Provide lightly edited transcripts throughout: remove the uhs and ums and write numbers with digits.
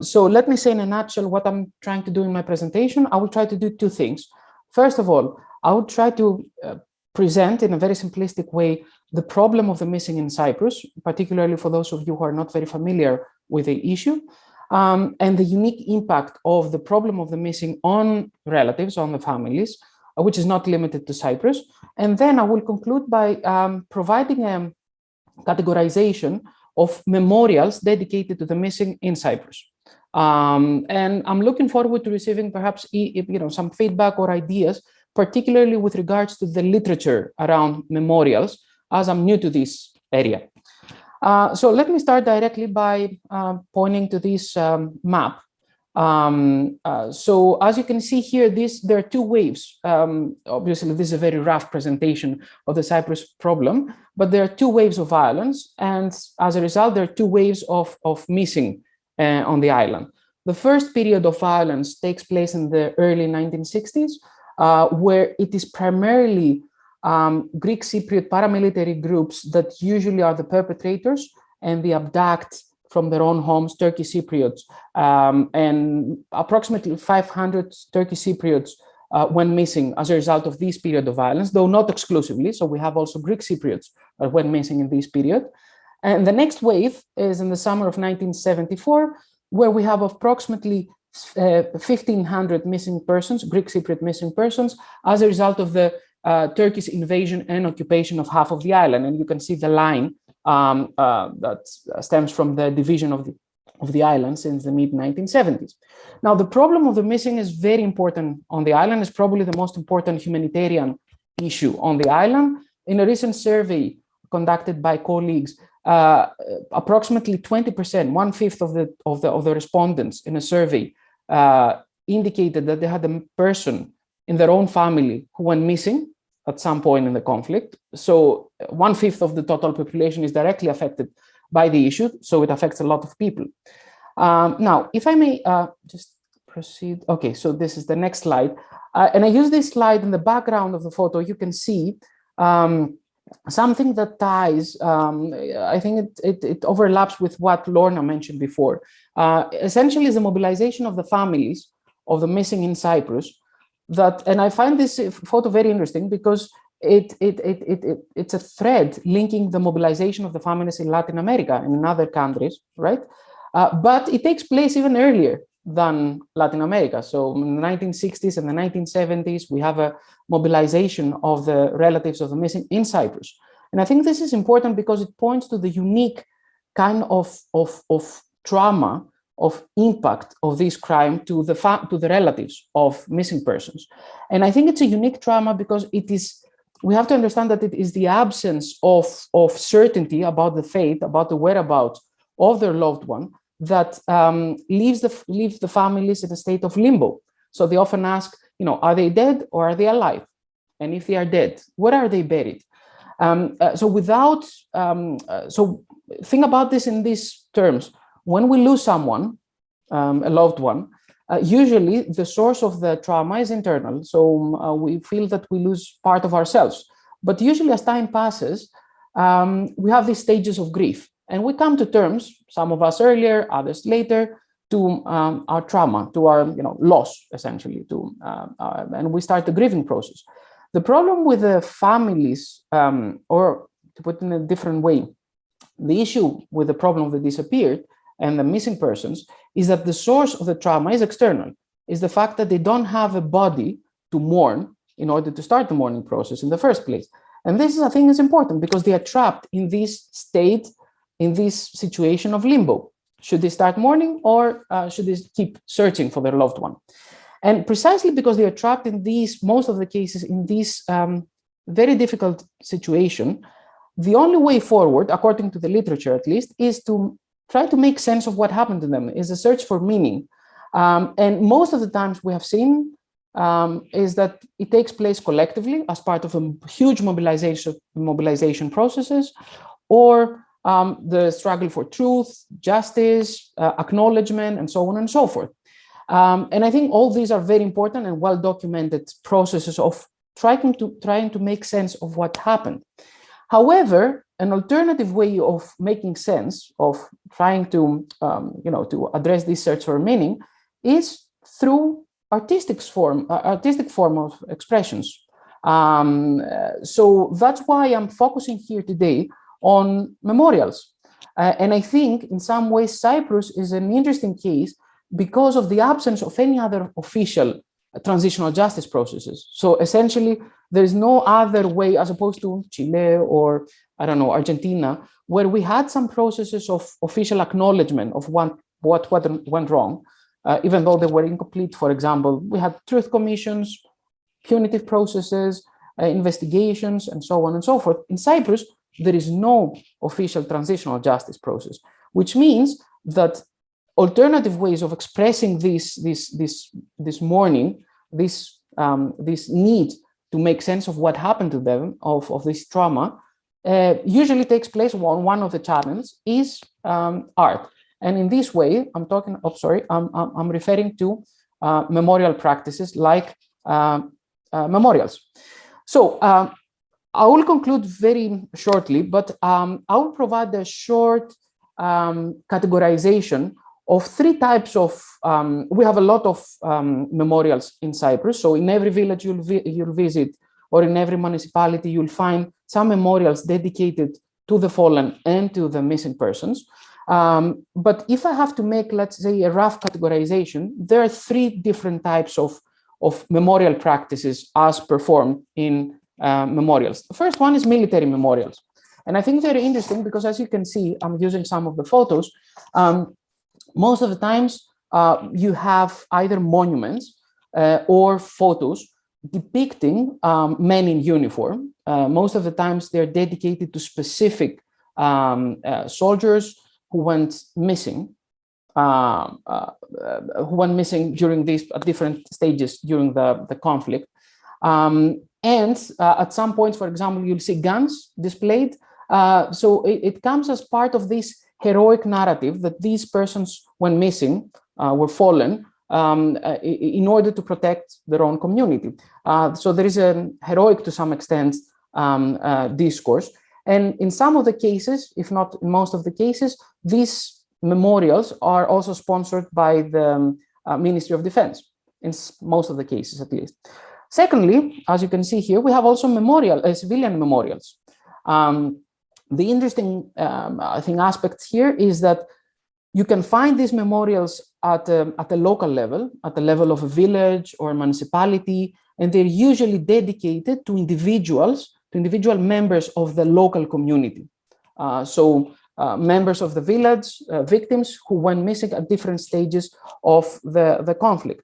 So let me say in a nutshell what I'm trying to do in my presentation. I will try to do two things. First of all, I will try to present in a very simplistic way the problem of the missing in Cyprus, particularly for those of you who are not very familiar with the issue, and the unique impact of the problem of the missing on relatives, on the families, which is not limited to Cyprus. And then I will conclude by providing a categorization of memorials dedicated to the missing in Cyprus. And I'm looking forward to receiving perhaps some feedback or ideas, particularly with regards to the literature around memorials, as I'm new to this area. So let me start directly by pointing to this map. So as you can see here, there are two waves. Obviously, this is a very rough presentation of the Cyprus problem, but there are two waves of violence. And as a result, there are two waves of missing on the island. The first period of violence takes place in the early 1960s, where it is primarily Greek Cypriot paramilitary groups that usually are the perpetrators, and they abduct from their own homes Turkish Cypriots, and approximately 500 Turkish Cypriots went missing as a result of this period of violence, though not exclusively. So we have also Greek Cypriots went missing in this period. And the next wave is in the summer of 1974, where we have approximately 1,500 missing persons, Greek Cypriot missing persons, as a result of the Turkish invasion and occupation of half of the island. And you can see the line that stems from the division of the island since the mid-1970s. Now, the problem of the missing is very important on the island. It's probably the most important humanitarian issue on the island. In a recent survey conducted by colleagues, approximately 20%, one-fifth of the respondents in a survey indicated that they had a person in their own family who went missing at some point in the conflict. So one-fifth of the total population is directly affected by the issue. So it affects a lot of people. Now, if I may just proceed. Okay, so this is the next slide. And I use this slide in the background of the photo. You can see something that ties, I think it overlaps with what Lorna mentioned before. Essentially is the mobilization of the families of the missing in Cyprus. And I find this photo very interesting because it's a thread linking the mobilization of the families in Latin America and in other countries, right? But it takes place even earlier than Latin America. So in the 1960s and the 1970s, we have a mobilization of the relatives of the missing in Cyprus. And I think this is important because it points to the unique kind of trauma, of impact of this crime to the relatives of missing persons. And I think it's a unique trauma because we have to understand that it is the absence of certainty about the fate, about the whereabouts of their loved one that leaves the families in a state of limbo. So they often ask, are they dead or are they alive? And if they are dead, where are they buried? So think about this in these terms. When we lose someone, a loved one, usually the source of the trauma is internal. So we feel that we lose part of ourselves. But usually as time passes, we have these stages of grief. And we come to terms, some of us earlier, others later, to our trauma, to our loss, essentially. And we start the grieving process. The problem with the families, or to put it in a different way, the issue with the problem of the disappeared and the missing persons is that the source of the trauma is external, is the fact that they don't have a body to mourn in order to start the mourning process in the first place. And this, I think, is important because they are trapped in this state, in this situation of limbo. Should they start mourning or should they keep searching for their loved one? And precisely because they are trapped in most of the cases, in this very difficult situation, the only way forward, according to the literature at least, is to try to make sense of what happened to them, is a search for meaning. And most of the times we have seen is that it takes place collectively as part of a huge mobilization processes, or the struggle for truth, justice, acknowledgement, and so on and so forth. And I think all these are very important and well-documented processes of trying to make sense of what happened. However, an alternative way of making sense, of trying to, to address this search for meaning, is through artistic form of expressions. So that's why I'm focusing here today on memorials. And I think in some ways Cyprus is an interesting case because of the absence of any other official transitional justice processes. So essentially, there is no other way, as opposed to Chile or, I don't know, Argentina, where we had some processes of official acknowledgement of what went wrong, even though they were incomplete. For example, we had truth commissions, punitive processes, investigations, and so on and so forth. In Cyprus, there is no official transitional justice process, which means that alternative ways of expressing this mourning, this need to make sense of what happened to them, of this trauma, usually takes place on one of the channels is art. And in this way, I'm referring to memorial practices like memorials. So I will conclude very shortly, but I will provide a short categorization of three types of, we have a lot of memorials in Cyprus. So in every village you'll visit, or in every municipality, you'll find some memorials dedicated to the fallen and to the missing persons. But if I have to make, let's say, a rough categorization, there are three different types of memorial practices as performed in memorials. The first one is military memorials. And I think very interesting because, as you can see, I'm using some of the photos. Most of the times you have either monuments or photos depicting men in uniform. Most of the times they're dedicated to specific soldiers who went missing, during these different stages during the conflict. And at some points, for example, you'll see guns displayed. So it comes as part of this heroic narrative that these persons, when missing, were fallen in order to protect their own community. So there is a heroic, to some extent, discourse. And in some of the cases, if not in most of the cases, these memorials are also sponsored by the Ministry of Defense, in most of the cases at least. Secondly, as you can see here, we have also civilian memorials. The interesting aspect here is that you can find these memorials at a local level, at the level of a village or a municipality, and they're usually dedicated to individual members of the local community. Members of the village, victims who went missing at different stages of the conflict.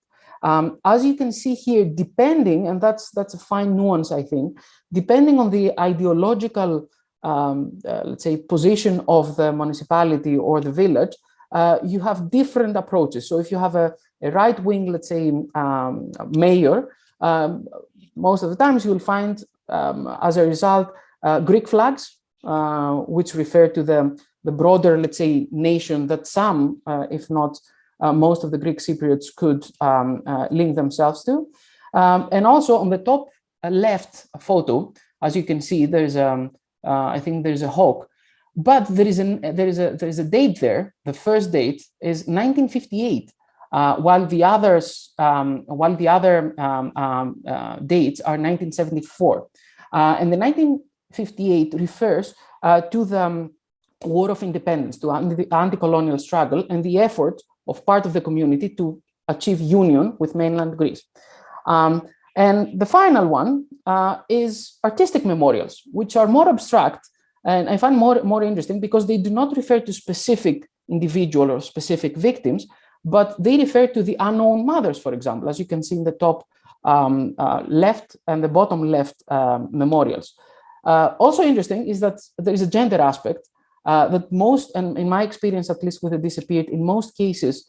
As you can see here, depending, and that's a fine nuance, I think, depending on the ideological, let's say, position of the municipality or the village, you have different approaches. So if you have a right-wing, let's say, mayor, most of the times you will find, as a result, Greek flags, which refer to the broader, let's say, nation that some, if not most of the Greek Cypriots could link themselves to. And also on the top left photo, as you can see, there's I think there's a hawk, but there is a date there. The first date is 1958, while the other dates are 1974, and the 1958 refers to the War of Independence, to the anti-colonial struggle and the effort of part of the community to achieve union with mainland Greece. And the final one is artistic memorials, which are more abstract, and I find more interesting because they do not refer to specific individual or specific victims, but they refer to the unknown mothers, for example, as you can see in the top left and the bottom left memorials. Also interesting is that there is a gender aspect that most, and in my experience, at least with the disappeared, in most cases,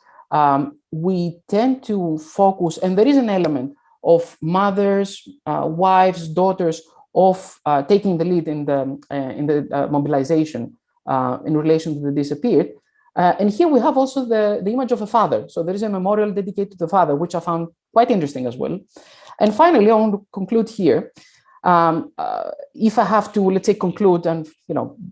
we tend to focus, and there is an element of mothers, wives, daughters of taking the lead in the mobilization in relation to the disappeared. And here we have also the image of a father. So there is a memorial dedicated to the father, which I found quite interesting as well. And finally, I want to conclude here. If I have to, let's say, conclude and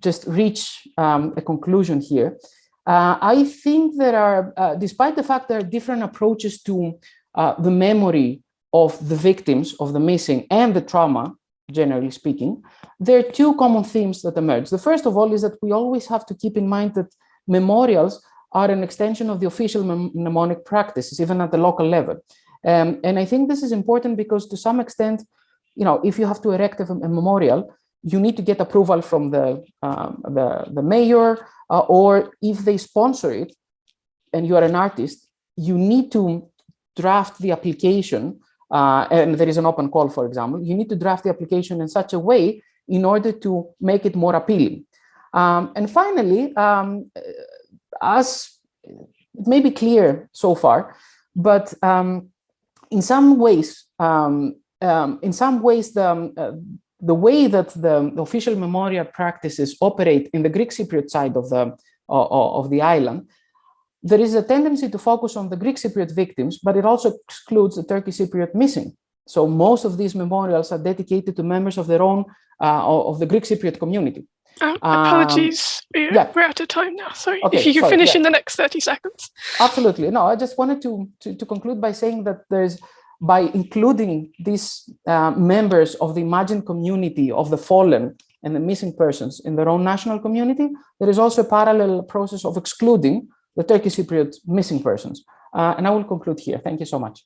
just reach a conclusion here, I think there are, despite the fact there are different approaches to the memory of the victims of the missing and the trauma, generally speaking, there are two common themes that emerge. The first of all is that we always have to keep in mind that memorials are an extension of the official mnemonic practices, even at the local level. And I think this is important because to some extent, if you have to erect a memorial, you need to get approval from the mayor, or if they sponsor it and you are an artist, you need to draft the application, and there is an open call, for example, you need to draft the application in such a way in order to make it more appealing. And finally, as it may be clear so far, but in some ways, the way that the official memorial practices operate in the Greek Cypriot side of the island, there is a tendency to focus on the Greek Cypriot victims, but it also excludes the Turkish Cypriot missing. So most of these memorials are dedicated to members of their own, of the Greek Cypriot community. Apologies, we're out of time now. Sorry, okay, if you can finish in the next 30 seconds. Absolutely. No, I just wanted to conclude by saying that by including these members of the imagined community of the fallen and the missing persons in their own national community, there is also a parallel process of excluding the Turkish Cypriot missing persons. And I will conclude here. Thank you so much.